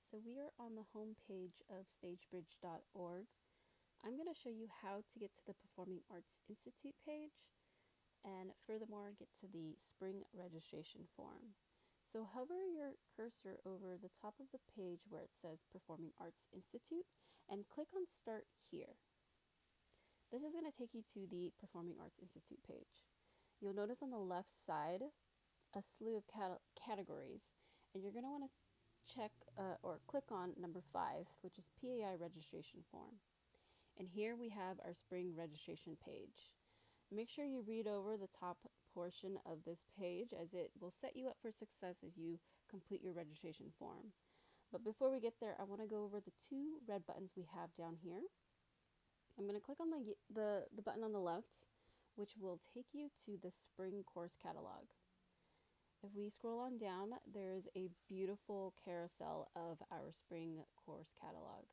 So we are on the home page of stagebridge.org. I'm going to show you how to get to the Performing Arts Institute page and furthermore get to the spring registration form. So hover your cursor over the top of the page where it says Performing Arts Institute and click on Start Here. This is going to take you to the Performing Arts Institute page. You'll notice on the left side a slew of categories, and you're going to want to check or click on number 5, which is PAI registration form. And here we have our spring registration page. Make sure you read over the top portion of this page as it will set you up for success as you complete your registration form. But before we get there, I want to go over the 2 red buttons we have down here. I'm going to click on the button on the left, which will take you to the spring course catalog. If we scroll on down, there is a beautiful carousel of our spring course catalog.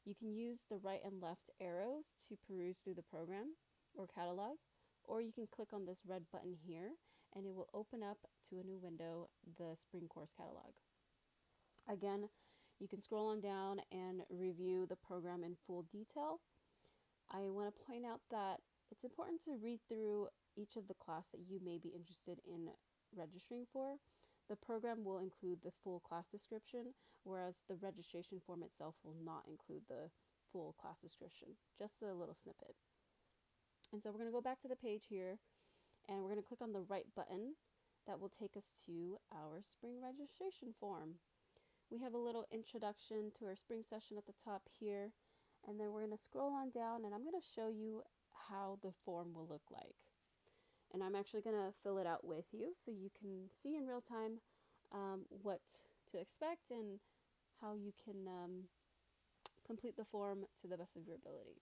You can use the right and left arrows to peruse through the program or catalog, or you can click on this red button here and it will open up to a new window, the spring course catalog. Again, you can scroll on down and review the program in full detail. I want to point out that it's important to read through each of the class that you may be interested in registering for. The program will include the full class description, whereas the registration form itself will not include the full class description, just a little snippet. And so we're going to go back to the page here, and we're going to click on the right button that will take us to our spring registration form. We have a little introduction to our spring session at the top here, and then we're going to scroll on down, and I'm going to show you how the form will look like. And I'm actually going to fill it out with you so you can see in real time what to expect and how you can complete the form to the best of your ability.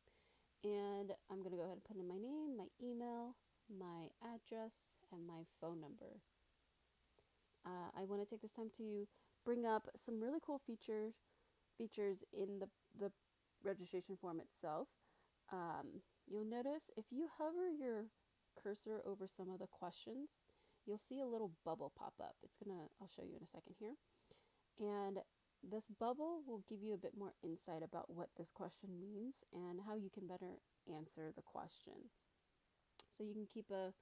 And I'm going to go ahead and put in my name, my email, my address, and my phone number. I want to take this time to bring up some really cool features in the registration form itself. You'll notice if you hover your cursor over some of the questions, you'll see a little bubble pop up. I'll show you in a second here. And this bubble will give you a bit more insight about what this question means and how you can better answer the question. So you can keep a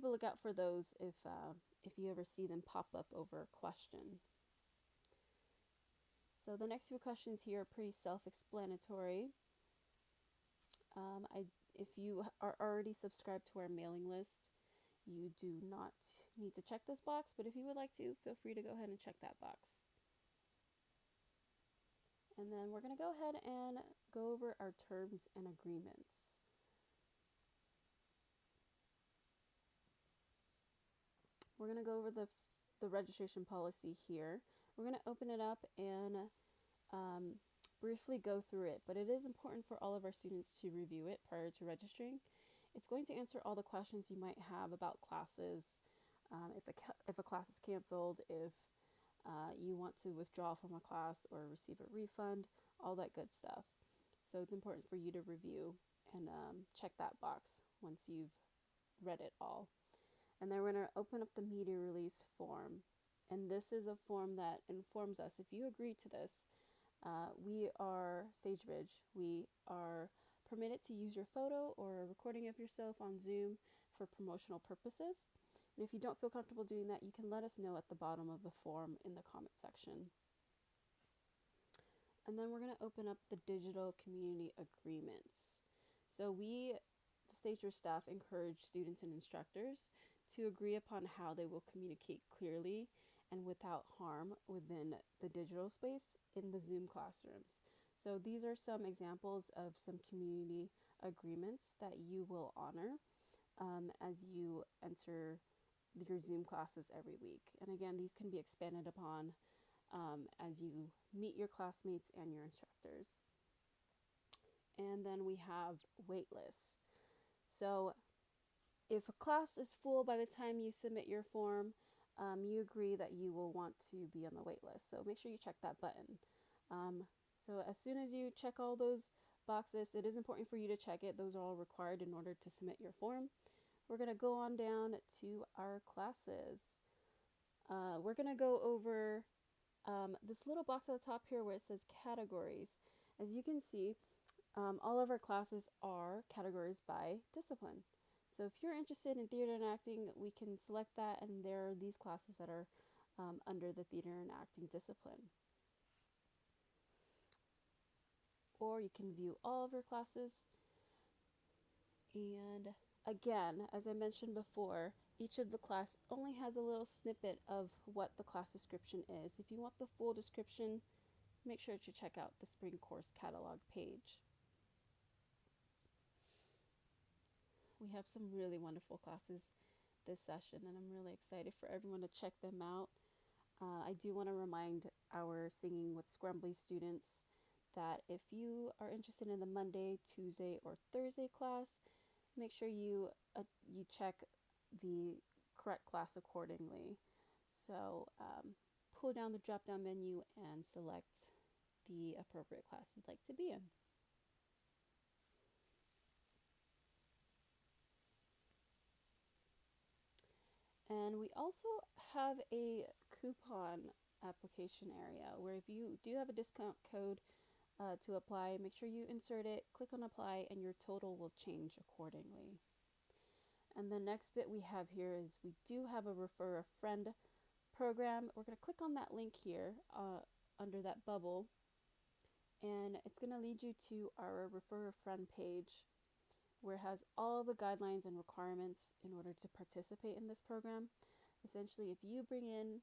lookout for those if you ever see them pop up over a question. So the next few questions here are pretty self-explanatory. If you are already subscribed to our mailing list, you do not need to check this box, but if you would like to, feel free to go ahead and check that box. And then we're going to go ahead and go over our terms and agreements. We're going to go over the registration policy here. We're going to open it up and briefly go through it, but it is important for all of our students to review it prior to registering. It's going to answer all the questions you might have about classes, if a class is canceled, if you want to withdraw from a class or receive a refund, all that good stuff. So it's important for you to review and check that box once you've read it all. And then we're going to open up the media release form. And this is a form that informs us, if you agree to this, we are StageBridge. We are permitted to use your photo or a recording of yourself on Zoom for promotional purposes. And if you don't feel comfortable doing that, you can let us know at the bottom of the form in the comment section. And then we're going to open up the digital community agreements. So the StageBridge staff encourage students and instructors to agree upon how they will communicate clearly and without harm within the digital space in the Zoom classrooms. So these are some examples of some community agreements that you will honor as you enter your Zoom classes every week. And again, these can be expanded upon as you meet your classmates and your instructors. And then we have waitlists. So if a class is full by the time you submit your form, you agree that you will want to be on the wait list. So make sure you check that button. So as soon as you check all those boxes, it is important for you to check it. Those are all required in order to submit your form. We're going to go on down to our classes. We're going to go over this little box at the top here where it says categories. As you can see, all of our classes are categories by discipline. So if you're interested in theater and acting, we can select that, and there are these classes that are under the theater and acting discipline. Or you can view all of your classes. And again, as I mentioned before, each of the class only has a little snippet of what the class description is. If you want the full description, make sure to check out the spring course catalog page. We have some really wonderful classes this session, and I'm really excited for everyone to check them out. I do want to remind our Singing with Scrumbly students that if you are interested in the Monday, Tuesday, or Thursday class, make sure you check the correct class accordingly. So pull down the drop-down menu and select the appropriate class you'd like to be in. And we also have a coupon application area where if you do have a discount code to apply, make sure you insert it, click on apply, and your total will change accordingly. And the next bit we have here is we do have a refer a friend program. We're going to click on that link here under that bubble, and it's going to lead you to our refer a friend page where it has all the guidelines and requirements in order to participate in this program. Essentially, if you bring in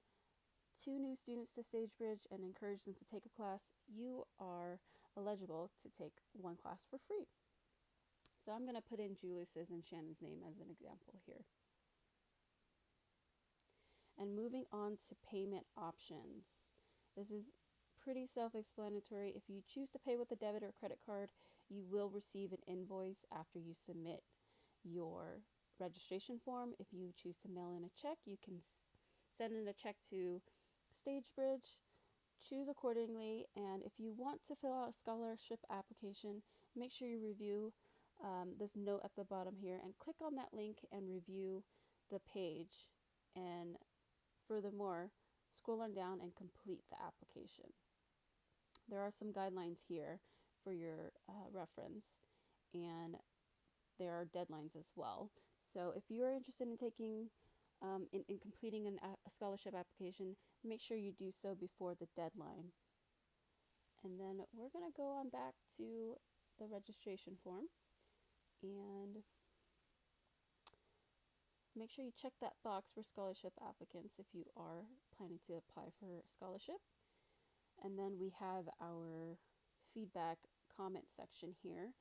2 new students to StageBridge and encourage them to take a class, you are eligible to take 1 class for free. So I'm going to put in Julius's and Shannon's name as an example here. And moving on to payment options. This is pretty self-explanatory. If you choose to pay with a debit or credit card, you will receive an invoice after you submit your registration form. If you choose to mail in a check, you can send in a check to StageBridge, choose accordingly, and if you want to fill out a scholarship application, make sure you review this note at the bottom here and click on that link and review the page, and furthermore, scroll on down and complete the application. There are some guidelines here for your reference, and there are deadlines as well. So if you are interested in taking in completing a scholarship application, make sure you do so before the deadline. And then we're going to go on back to the registration form and make sure you check that box for scholarship applicants if you are planning to apply for a scholarship. And then we have our feedback comment section here.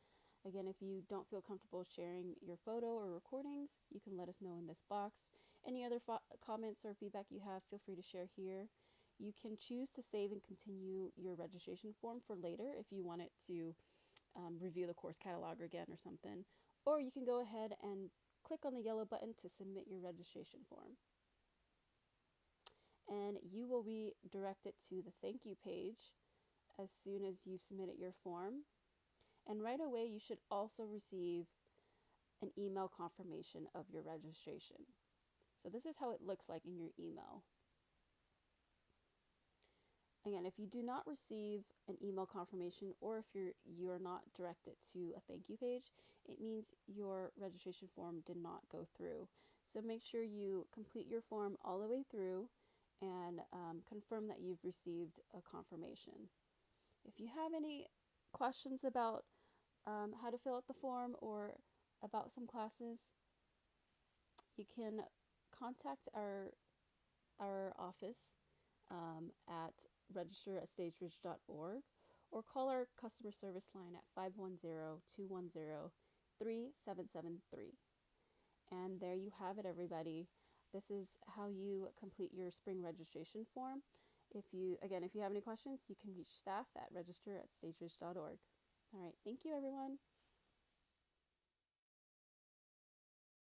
Again, if you don't feel comfortable sharing your photo or recordings, you can let us know in this box. Any other comments or feedback you have, feel free to share here. You can choose to save and continue your registration form for later if you want it to review the course catalog again or something. Or you can go ahead and click on the yellow button to submit your registration form. And you will be directed to the thank you page as soon as you've submitted your form. And right away, you should also receive an email confirmation of your registration. So this is how it looks like in your email. Again, if you do not receive an email confirmation, or if you're not directed to a thank you page, it means your registration form did not go through. So make sure you complete your form all the way through and confirm that you've received a confirmation. If you have any questions about how to fill out the form or about some classes, you can contact our office at register@stagebridge.org or call our customer service line at 510-210-3773. And there you have it, everybody. This is how you complete your spring registration form. If you have any questions, you can reach staff at register@stagebridge.org. All right, thank you, everyone.